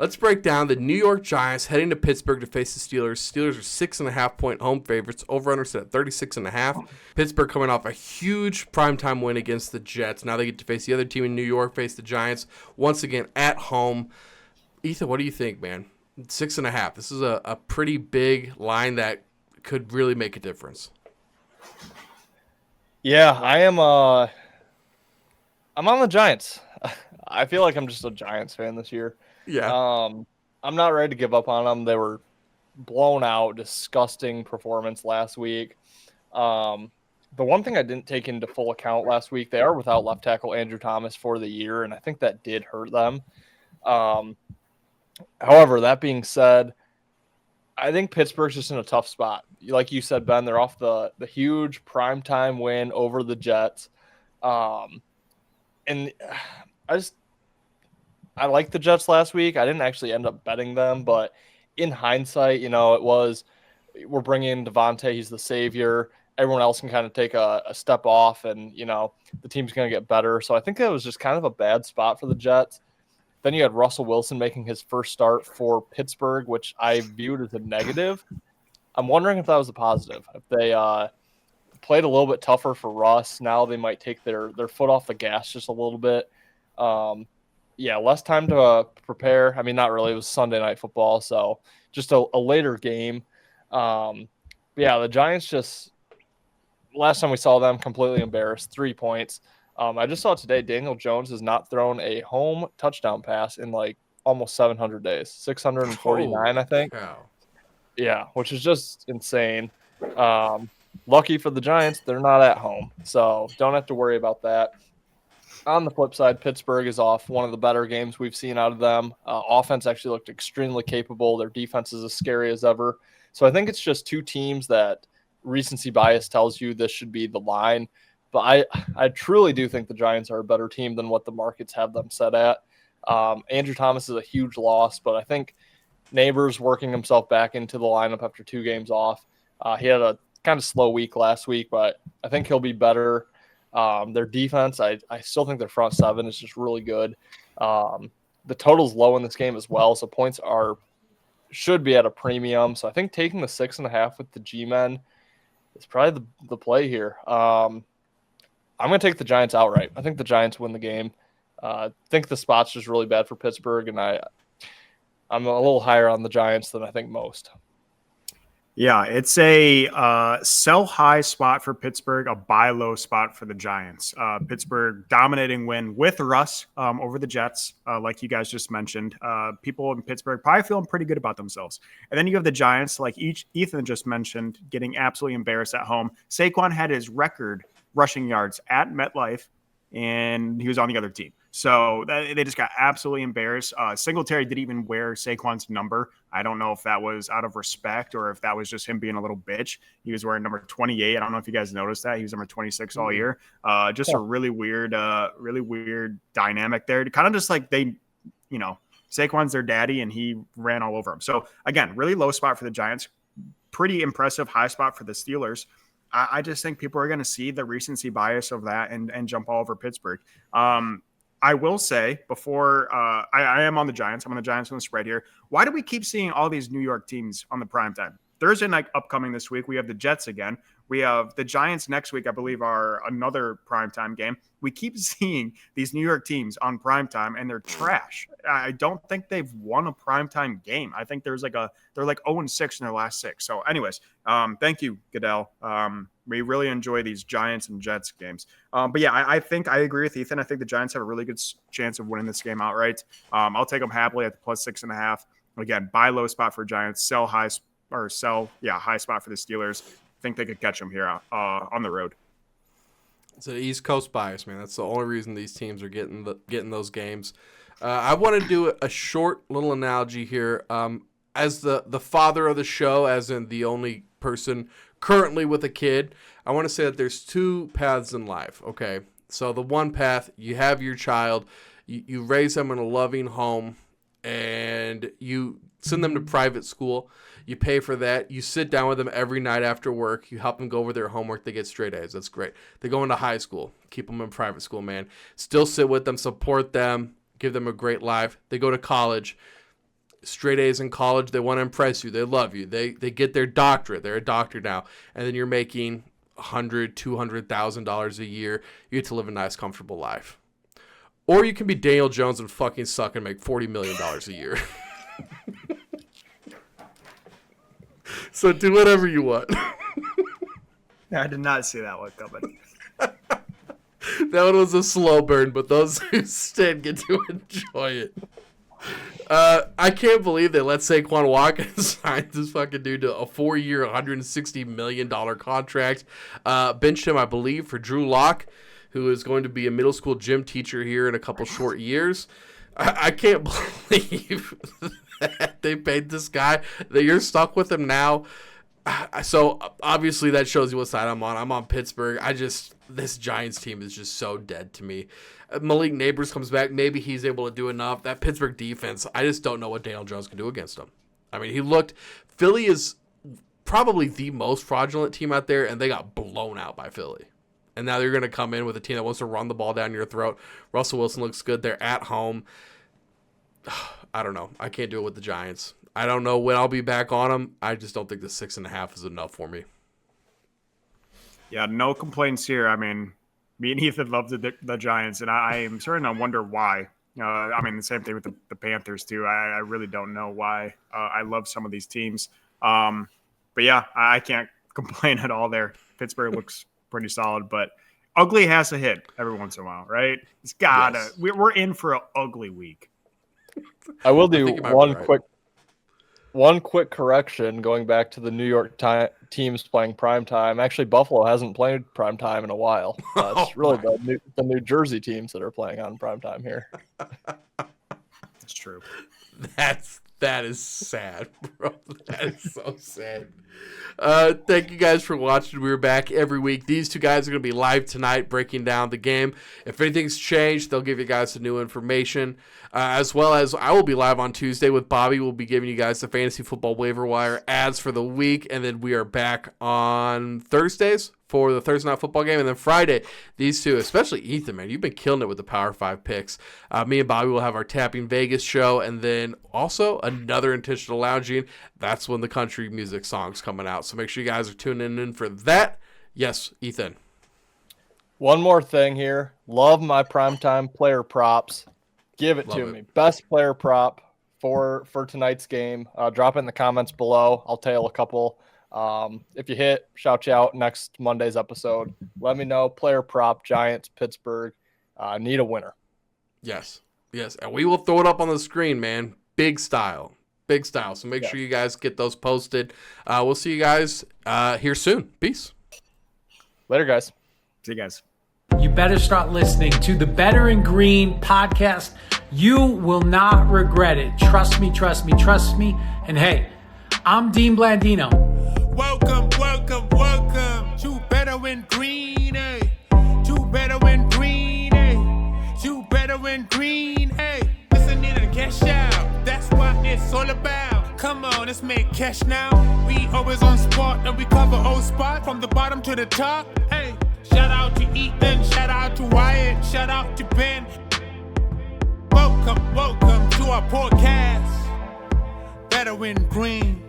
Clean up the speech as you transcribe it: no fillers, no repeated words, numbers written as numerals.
Let's break down the New York Giants heading to Pittsburgh to face the Steelers. Steelers are 6.5-point home favorites. Over-under set at 36.5. Pittsburgh coming off a huge primetime win against the Jets. Now they get to face the other team in New York, face the Giants once again at home. Ethan, what do you think, man? 6.5. This is a pretty big line that could really make a difference. Yeah, I'm on the Giants. I feel like I'm just a Giants fan this year. Yeah. I'm not ready to give up on them. They were blown out, disgusting performance last week. The one thing I didn't take into full account last week, they are without left tackle Andrew Thomas for the year, and I think that did hurt them. However, that being said, I think Pittsburgh's just in a tough spot. Like you said, Ben, they're off the huge primetime win over the Jets. And I liked the Jets last week. I didn't actually end up betting them, but in hindsight, we're bringing in Devontae. He's the savior. Everyone else can kind of take a step off, and, the team's going to get better. So I think that was just kind of a bad spot for the Jets. Then you had Russell Wilson making his first start for Pittsburgh, which I viewed as a negative. I'm wondering if that was a positive. If they played a little bit tougher for Russ, now they might take their foot off the gas just a little bit. Less time to prepare. I mean, not really. It was Sunday Night Football, so just a later game. The Giants just – last time we saw them, completely embarrassed, 3 points. I just saw today Daniel Jones has not thrown a home touchdown pass in like almost 700 days, 649, I think. Cow. Yeah, which is just insane. Lucky for the Giants, they're not at home, so don't have to worry about that. On the flip side, Pittsburgh is off one of the better games we've seen out of them. Offense actually looked extremely capable. Their defense is as scary as ever. So I think it's just two teams that recency bias tells you this should be the line. But I truly do think the Giants are a better team than what the markets have them set at. Andrew Thomas is a huge loss, but I think Neighbors working himself back into the lineup after 2 games off. He had a kind of slow week last week, but I think he'll be better. Their defense, I still think their front seven is just really good. The total's low in this game as well, so points should be at a premium. So I think taking the 6.5 with the G-men is probably the play here. I'm going to take the Giants outright. I think the Giants win the game. I think the spot's just really bad for Pittsburgh, and I'm a little higher on the Giants than I think most. Yeah, it's a sell high spot for Pittsburgh, a buy low spot for the Giants. Pittsburgh dominating win with Russ over the Jets, like you guys just mentioned. People in Pittsburgh probably feeling pretty good about themselves. And then you have the Giants, like Ethan just mentioned, getting absolutely embarrassed at home. Saquon had his record rushing yards at MetLife, and he was on the other team. So they just got absolutely embarrassed. Singletary didn't even wear Saquon's number. I don't know if that was out of respect or if that was just him being a little bitch. He was wearing number 28. I don't know if you guys noticed that. He was number 26 all year. A really weird dynamic there. Kind of just like Saquon's their daddy and he ran all over him. So again, really low spot for the Giants. Pretty impressive high spot for the Steelers. I just think people are going to see the recency bias of that and jump all over Pittsburgh. I will say before I am on the Giants. I'm on the Giants on the spread here. Why do we keep seeing all these New York teams on the primetime? Thursday night upcoming this week, we have the Jets again. We have the Giants next week, I believe, are another primetime game. We keep seeing these New York teams on primetime, and they're trash. I don't think they've won a primetime game. I think they're like 0-6 in their last 6. So anyways, thank you, Goodell. We really enjoy these Giants and Jets games. But yeah, I think I agree with Ethan. I think the Giants have a really good chance of winning this game outright. I'll take them happily at the plus 6.5. Again, buy low spot for Giants, sell high spot for the Steelers. I think they could catch them here on the road. It's an East Coast bias, man. That's the only reason these teams are getting those games. I want to do a short little analogy here. As the father of the show, as in the only person currently with a kid, I want to say that there's 2 paths in life, okay? So the one path, you have your child, you raise them in a loving home, and you send them to private school. You pay for that. You sit down with them every night after work. You help them go over their homework. They get straight A's. That's great. They go into high school. Keep them in private school, man. Still sit with them, support them, give them a great life. They go to college. straight A's in college. They want to impress you. They love you. They get their doctorate. They're a doctor now. And then you're making $100,000, $200,000 a year. You get to live a nice, comfortable life. Or you can be Daniel Jones and fucking suck and make $40 million a year. So do whatever you want. I did not see that one coming. That one was a slow burn, but those who stayed get to enjoy it. I can't believe they let Saquon Watkins sign this fucking dude to a 4-year, $160 million contract. Benched him, I believe, for Drew Lock, who is going to be a middle school gym teacher here in a couple short years. I can't believe that they paid this guy, that you're stuck with him now. So obviously that shows you what side I'm on. I'm on Pittsburgh. This Giants team is just so dead to me. Malik Neighbors comes back. Maybe he's able to do enough. That Pittsburgh defense, I just don't know what Daniel Jones can do against them. I mean, Philly is probably the most fraudulent team out there, and they got blown out by Philly. And now they're going to come in with a team that wants to run the ball down your throat. Russell Wilson looks good. They're at home. I don't know. I can't do it with the Giants. I don't know when I'll be back on them. I just don't think the 6.5 is enough for me. Yeah, no complaints here. I mean, me and Ethan love the Giants, and I am starting to wonder why. I mean, the same thing with the Panthers, too. I really don't know why. I love some of these teams. But, yeah, I can't complain at all there. Pittsburgh looks pretty solid, but ugly has to hit every once in a while, right? It's got to. Yes. We're in for an ugly week. I will do one quick correction going back to the New York teams playing primetime. Actually, Buffalo hasn't played primetime in a while. It's really the New Jersey teams that are playing on primetime here. That's true. That is sad, bro. That is so sad. Thank you guys for watching. We're back every week. These two guys are going to be live tonight breaking down the game. If anything's changed, they'll give you guys some new information. As well as I will be live on Tuesday with Bobby. We'll be giving you guys the fantasy football waiver wire ads for the week. And then we are back on Thursdays for the Thursday night football game. And then Friday, these two, especially Ethan, man, you've been killing it with the Power 5 picks. Me and Bobby will have our Tapping Vegas show. And then also another Intentional Lounging. That's when the country music song's coming out. So make sure you guys are tuning in for that. Yes, Ethan. One more thing here. Love my primetime player props. Give it to me. Best player prop for tonight's game. Drop it in the comments below. I'll tail a couple. If you hit, shout you out next Monday's episode. Let me know. Player prop, Giants, Pittsburgh. Need a winner. Yes. And we will throw it up on the screen, man. Big style. So make sure you guys get those posted. We'll see you guys here soon. Peace. Later, guys. See you guys. You better start listening to the Better in Green podcast. You will not regret it. Trust me. And hey, I'm Dean Blandino. Welcome to Better in Green, eh? To Better in Green, eh? To Better in Green, eh? Listen in and cash out. That's what it's all about. Come on, let's make cash now. We always on spot and we cover all spot from the bottom to the top. Hey, shout out to Ethan, shout out to Wyatt, shout out to Ben. Welcome to our podcast. Better in Green.